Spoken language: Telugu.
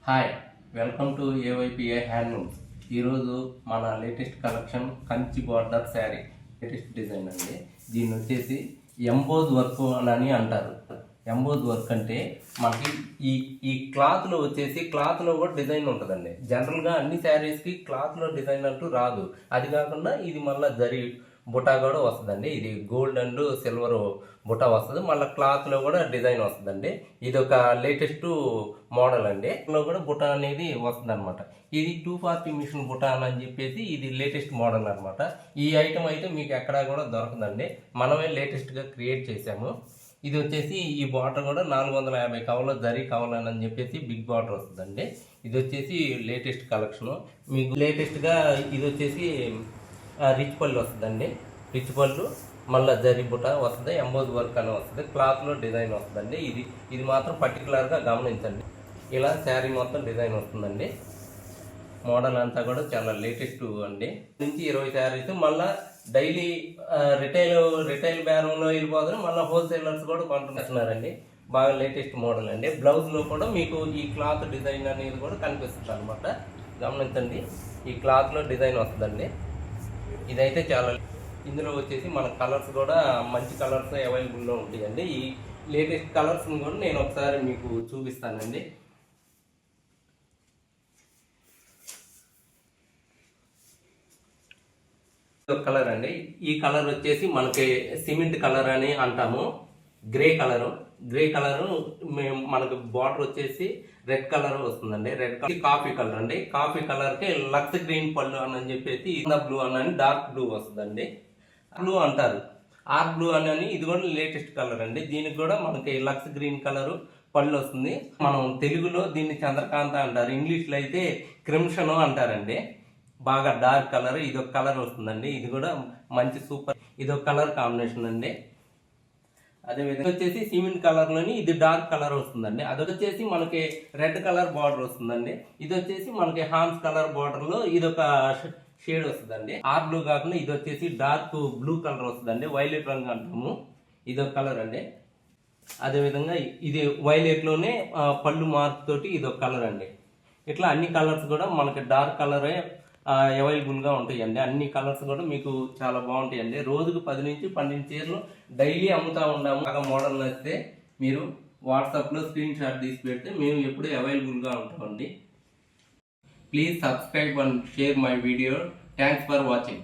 Hi, welcome to AYPA handlooms. ఈరోజు మన latest collection Kanchi border sari latest design అండి. దీన్ని వచ్చేసి ఎంబోజ్ వర్క్ అని అంటారు. ఎంబోజ్ వర్క్ అంటే మనకి ఈ ఈ క్లాత్లో వచ్చేసి క్లాత్లో కూడా డిజైన్ ఉంటుందండి. జనరల్గా అన్ని శారీస్కి క్లాత్లో డిజైన్ అంటూ రాదు. అది కాకుండా ఇది మళ్ళీ జరీ బుటా కూడా వస్తుందండి. ఇది గోల్డ్ అండ్ సిల్వర్ బుటా వస్తుంది. మళ్ళీ క్లాత్లో కూడా డిజైన్ వస్తుందండి. ఇది ఒక లేటెస్ట్ మోడల్ అండి. ఇందులో కూడా బుటా అనేది వస్తుంది అనమాట. ఇది 240 మిషన్ బుటా అని చెప్పేసి ఇది లేటెస్ట్ మోడల్ అనమాట. ఈ ఐటమ్ అయితే మీకు ఎక్కడా కూడా దొరకదండి. మనమే లేటెస్ట్గా క్రియేట్ చేసాము. ఇది వచ్చేసి ఈ బార్డర్ కూడా 450 కవల జరీ కవలని చెప్పేసి బిగ్ బార్డర్ వస్తుందండి. ఇది వచ్చేసి లేటెస్ట్ కలెక్షను. మీకు లేటెస్ట్గా ఇది వచ్చేసి రిచ్ పళ్ళు వస్తుందండి. రిచ్ పళ్ళు మళ్ళీ జరీ బుట్ట వస్తుంది. ఎంబోజ్ వర్క్ అని వస్తుంది. క్లాత్లో డిజైన్ వస్తుందండి. ఇది మాత్రం పర్టికులర్గా గమనించండి. ఇలా శారీ మొత్తం డిజైన్ వస్తుందండి. మోడల్ అంతా కూడా చాలా లేటెస్ట్ అండి. నుంచి 20 శారీస్ మళ్ళీ డైలీ రిటైల్ బేరంలో వెళ్ళిపోతుంది. మళ్ళీ హోల్సేలర్స్ కూడా కొంటున్నారండి. బాగా లేటెస్ట్ మోడల్ అండి. బ్లౌజ్లో కూడా మీకు ఈ క్లాత్ డిజైన్ అనేది కూడా కనిపిస్తుంది అనమాట. గమనించండి, ఈ క్లాత్లో డిజైన్ వస్తుందండి. ఇదైతే చాలా ఇందులో వచ్చేసి మన కలర్స్ కూడా మంచి కలర్స్ అవైలబుల్లో ఉంటాయండి. ఈ లేటెస్ట్ కలర్స్ని కూడా నేను ఒకసారి మీకు చూపిస్తానండి. కలర్ అండి. ఈ కలర్ వచ్చేసి మనకి సిమెంట్ కలర్ అని అంటాము. గ్రే కలరు మనకు బార్డర్ వచ్చేసి రెడ్ కలర్ వస్తుందండి. రెడ్ కలర్ కాఫీ కలర్ అండి. కాఫీ కలర్ కి లక్స్ గ్రీన్ పళ్ళు అని చెప్పేసి బ్లూ అని డార్క్ బ్లూ వస్తుందండి. బ్లూ అంటారు, ఆర్ బ్లూ అని. ఇది కూడా లేటెస్ట్ కలర్ అండి. దీనికి కూడా మనకి లక్స్ గ్రీన్ కలర్ పళ్ళు వస్తుంది. మనం తెలుగులో దీన్ని చంద్రకాంత అంటారు. ఇంగ్లీష్లో అయితే క్రిమ్షన్ అంటారండి. బాగా డార్క్ కలర్ ఇదొక కలర్ వస్తుందండి. ఇది కూడా మంచి సూపర్, ఇదొక కలర్ కాంబినేషన్ అండి. అదేవిధంగా వచ్చేసి సిమెంట్ కలర్ లోని ఇది డార్క్ కలర్ వస్తుందండి. అది వచ్చేసి మనకి రెడ్ కలర్ బార్డర్ వస్తుందండి. ఇది వచ్చేసి మనకి హాన్స్ కలర్ బార్డర్ లో ఇదొక షేడ్ వస్తుందండి. ఆర్ బ్లూ కాకుండా ఇది వచ్చేసి డార్క్ బ్లూ కలర్ వస్తుందండి. వైలెట్ రంగు అంటాము. ఇదొక కలర్ అండి. అదేవిధంగా ఇది వైలెట్ లోనే పళ్ళు మార్క్ తోటి ఇదొక కలర్ అండి. ఇట్లా అన్ని కలర్స్ కూడా మనకి డార్క్ కలరే అవైలబుల్గా ఉంటాయండి. అన్ని కలర్స్ కూడా మీకు చాలా బాగుంటాయండి. రోజుకు 10 నుంచి 12 చీరలు డైలీ అమ్ముతూ ఉన్నాము. బాగా మోడల్ నచ్చితే మీరు వాట్సాప్లో స్క్రీన్ షాట్ తీసి పెడితే మేము ఎప్పుడూ అవైలబుల్గా ఉంటామండి. Please subscribe and share my video. Thanks for watching.